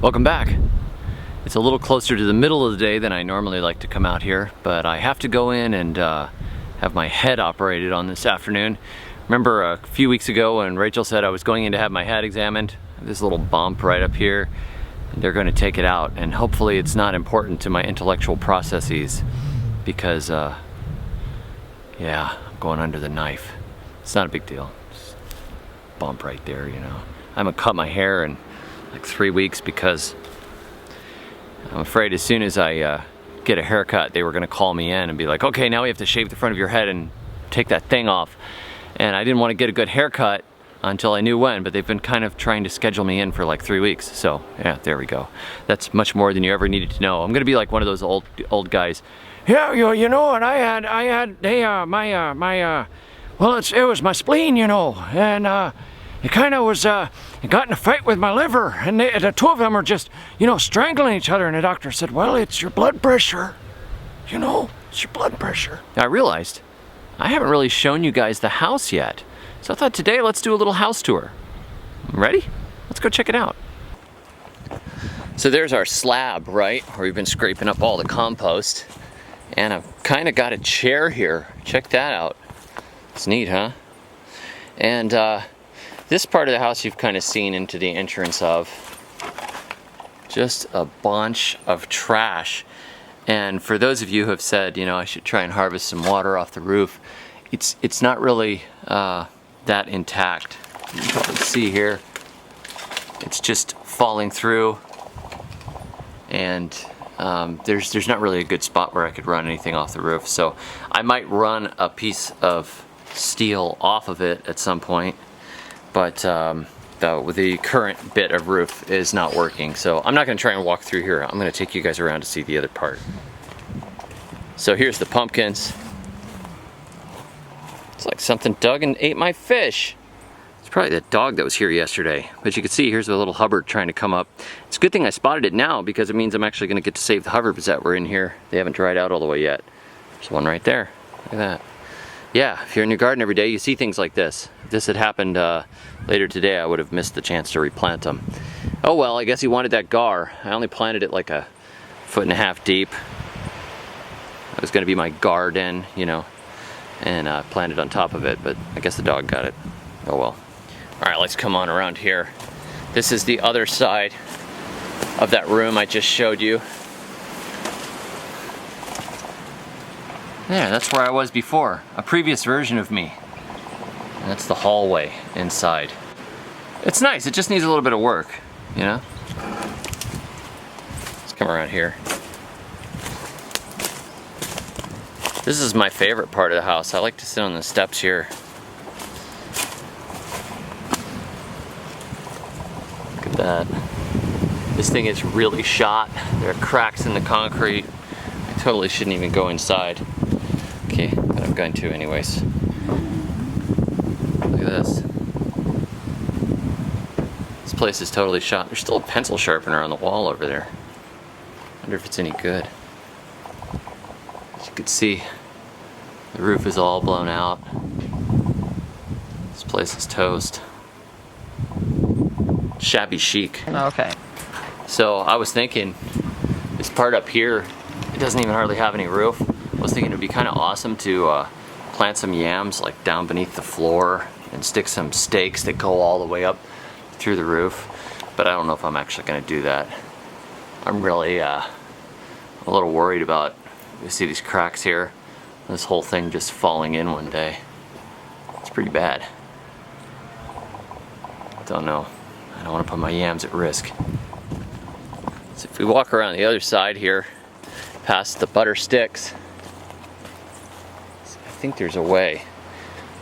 Welcome back. It's a little closer to the middle of the day than I normally like to come out here, but I have to go in and have my head operated on this afternoon. Remember a few weeks ago when Rachel said I was going in to have my head examined? This little bump right up here. They're going to take it out, and hopefully it's not important to my intellectual processes because, yeah, I'm going under the knife. It's not a big deal. Just bump right there, you know. I haven't cut my hair in like 3 weeks because I'm afraid as soon as I get a haircut, they were going to call me in and be like, okay, now we have to shave the front of your head and take that thing off. And I didn't want to get a good haircut until I knew when, but they've been kind of trying to schedule me in for like 3 weeks. So yeah, there we go. That's much more than you ever needed to know. I'm going to be like one of those old guys. Yeah, you know, and well, it was my spleen, you know, and it kind of was, it got in a fight with my liver, and the two of them are just, you know, strangling each other, and the doctor said, well, it's your blood pressure, you know, it's your blood pressure. I realized I haven't really shown you guys the house yet, so I thought today let's do a little house tour. Ready? Let's go check it out. So there's our slab, right, where we've been scraping up all the compost, and I've kind of got a chair here. Check that out. It's neat, huh? And this part of the house you've kind of seen into the entrance of. Just a bunch of trash. And for those of you who have said, you know, I should try and harvest some water off the roof, it's not really that intact. You can probably see here, it's just falling through, and there's not really a good spot where I could run anything off the roof. So I might run a piece of steel off of it at some point, but the current bit of roof is not working, so I'm not going to try and walk through here. I'm going to take you guys around to see the other part. So here's the pumpkins. It's like something dug and ate my fish. It's probably that dog that was here yesterday. But you can see here's a little Hubbard trying to come up. It's a good thing I spotted it now, because it means I'm actually going to get to save the Hubbards that were in here. They haven't dried out all the way yet. There's one right there. Look at that. Yeah, if you're in your garden every day, you see things like this. If this had happened later today, I would have missed the chance to replant them. Oh well, I guess he wanted that gar. I only planted it like 1.5 foot deep. It was going to be my garden, you know, and planted on top of it, but I guess the dog got it. Oh well. Alright, let's come on around here. This is the other side of that room I just showed you. Yeah, that's where I was before. A previous version of me. And that's the hallway inside. It's nice, it just needs a little bit of work, you know? Let's come around here. This is my favorite part of the house. I like to sit on the steps here. Look at that. This thing is really shot. There are cracks in the concrete. I totally shouldn't even go inside. Okay, but I'm going to anyways. Look at this. This place is totally shot. There's still a pencil sharpener on the wall over there. I wonder if it's any good. As you can see, the roof is all blown out. This place is toast. Shabby chic. Okay. So I was thinking, this part up here, it doesn't even hardly have any roof. I was thinking it'd be kind of awesome to plant some yams like down beneath the floor and stick some stakes that go all the way up through the roof, but I don't know if I'm actually going to do that. I'm really a little worried about, you see these cracks here, this whole thing just falling in one day. It's pretty bad. Don't know. I don't want to put my yams at risk. So if we walk around the other side here, past the butter sticks, I think there's a way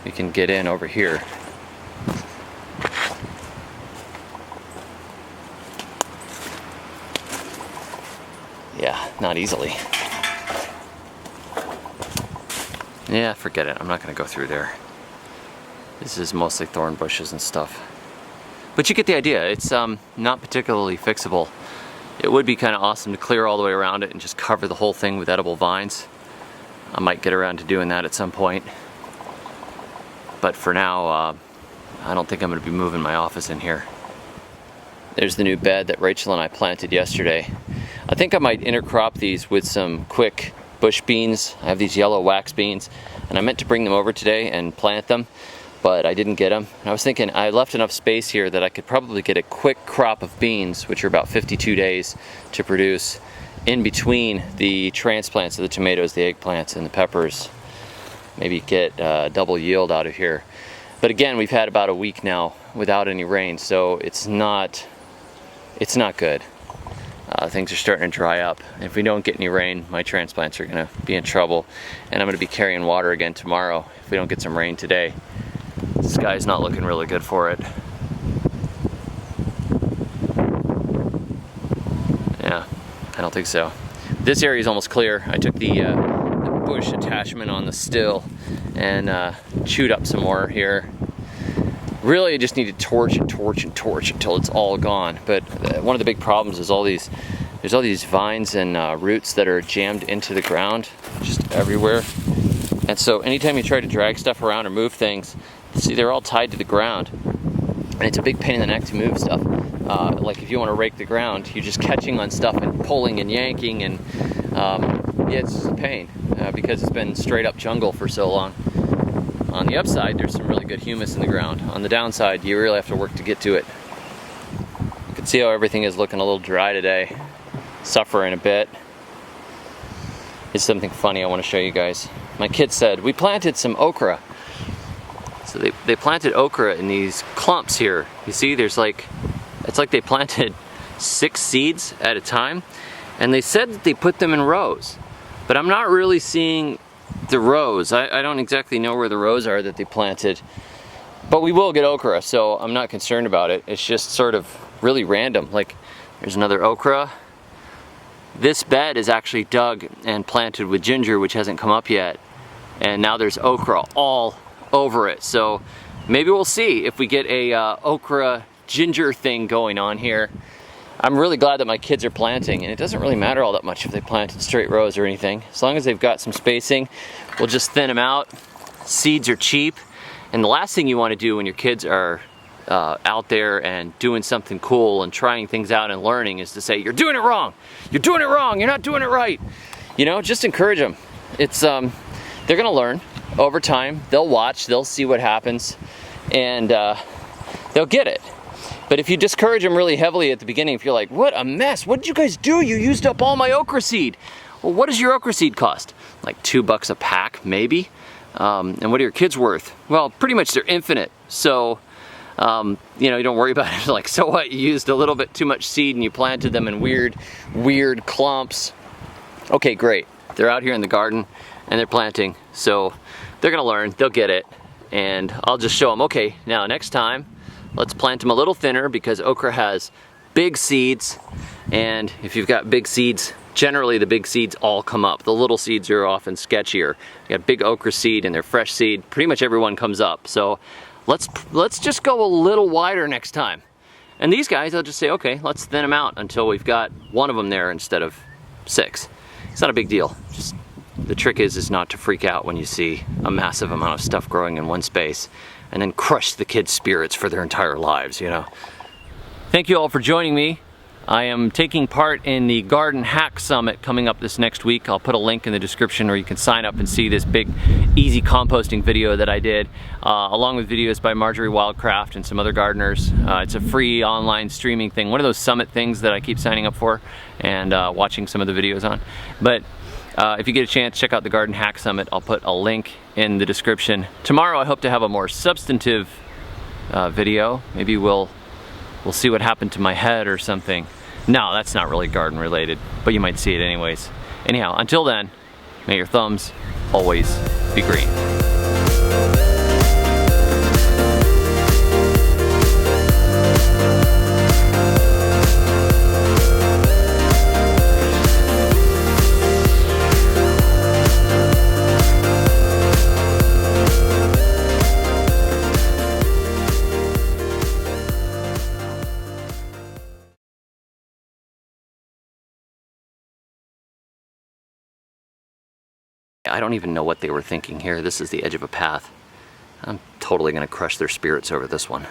we can get in over here. Yeah, not easily. Yeah, forget it. I'm not going to go through there. This is mostly thorn bushes and stuff. But you get the idea. It's not particularly fixable. It would be kind of awesome to clear all the way around it and just cover the whole thing with edible vines. I might get around to doing that at some point. But for now, I don't think I'm going to be moving my office in here. There's the new bed that Rachel and I planted yesterday. I think I might intercrop these with some quick bush beans. I have these yellow wax beans, and I meant to bring them over today and plant them, but I didn't get them. And I was thinking I left enough space here that I could probably get a quick crop of beans, which are about 52 days to produce, in between the transplants of the tomatoes, the eggplants, and the peppers. Maybe get double yield out of here. But again, we've had about a week now without any rain, so it's not good. Things are starting to dry up. If we don't get any rain, my transplants are gonna be in trouble, and I'm gonna be carrying water again tomorrow if we don't get some rain today. The sky's not looking really good for it. Yeah, I don't think so. This area is almost clear. I took the bush attachment on the still and chewed up some more here. Really, I just need to torch and torch and torch until it's all gone. But one of the big problems is there's all these vines and roots that are jammed into the ground just everywhere. And so anytime you try to drag stuff around or move things, see, they're all tied to the ground. And it's a big pain in the neck to move stuff. Like if you want to rake the ground, you're just catching on stuff and pulling and yanking, and yeah, it's just a pain because it's been straight up jungle for so long. On the upside, there's some really good humus in the ground. On the downside, you really have to work to get to it. You can see how everything is looking a little dry today. Suffering a bit. It's something funny I want to show you guys. My kid said, we planted some okra. So they planted okra in these clumps here. You see, it's like they planted 6 seeds at a time. And they said that they put them in rows. But I'm not really seeing the rows. I don't exactly know where the rows are that they planted, but we will get okra, so I'm not concerned about it. It's just sort of really random. Like, there's another okra. This bed is actually dug and planted with ginger, which hasn't come up yet, and now there's okra all over it. So maybe we'll see if we get a okra ginger thing going on here. I'm really glad that my kids are planting, and it doesn't really matter all that much if they plant in straight rows or anything. As long as they've got some spacing, we'll just thin them out. Seeds are cheap, and the last thing you want to do when your kids are out there and doing something cool and trying things out and learning is to say, you're doing it wrong, you're doing it wrong, you're not doing it right. You know, just encourage them. It's they're gonna learn over time. They'll watch, they'll see what happens, and they'll get it. But if you discourage them really heavily at the beginning, if you're like, what a mess, what did you guys do? You used up all my okra seed. Well, what does your okra seed cost? Like $2 a pack, maybe? And what are your kids worth? Well, pretty much they're infinite. So, you know, you don't worry about it. Like, so what? You used a little bit too much seed and you planted them in weird clumps. Okay, great. They're out here in the garden and they're planting. So they're gonna learn, they'll get it. And I'll just show them, okay, now next time, let's plant them a little thinner because okra has big seeds, and if you've got big seeds, generally the big seeds all come up. The little seeds are often sketchier. You got big okra seed and they're fresh seed, pretty much everyone comes up. So let's just go a little wider next time. And these guys, I'll just say, okay, let's thin them out until we've got one of them there instead of 6. It's not a big deal. Just the trick is not to freak out when you see a massive amount of stuff growing in one space and then crush the kids' spirits for their entire lives, you know. Thank you all for joining me. I am taking part in the Garden Hack Summit coming up this next week. I'll put a link in the description where you can sign up and see this big, easy composting video that I did, along with videos by Marjorie Wildcraft and some other gardeners. It's a free online streaming thing, one of those summit things that I keep signing up for and watching some of the videos on. But if you get a chance, check out the Garden Hack Summit. I'll put a link in the description. Tomorrow I hope to have a more substantive video. Maybe we'll see what happened to my head or something. No, that's not really garden related, but you might see it anyways. Anyhow, until then, may your thumbs always be green. I don't even know what they were thinking here. This is the edge of a path. I'm totally gonna crush their spirits over this one.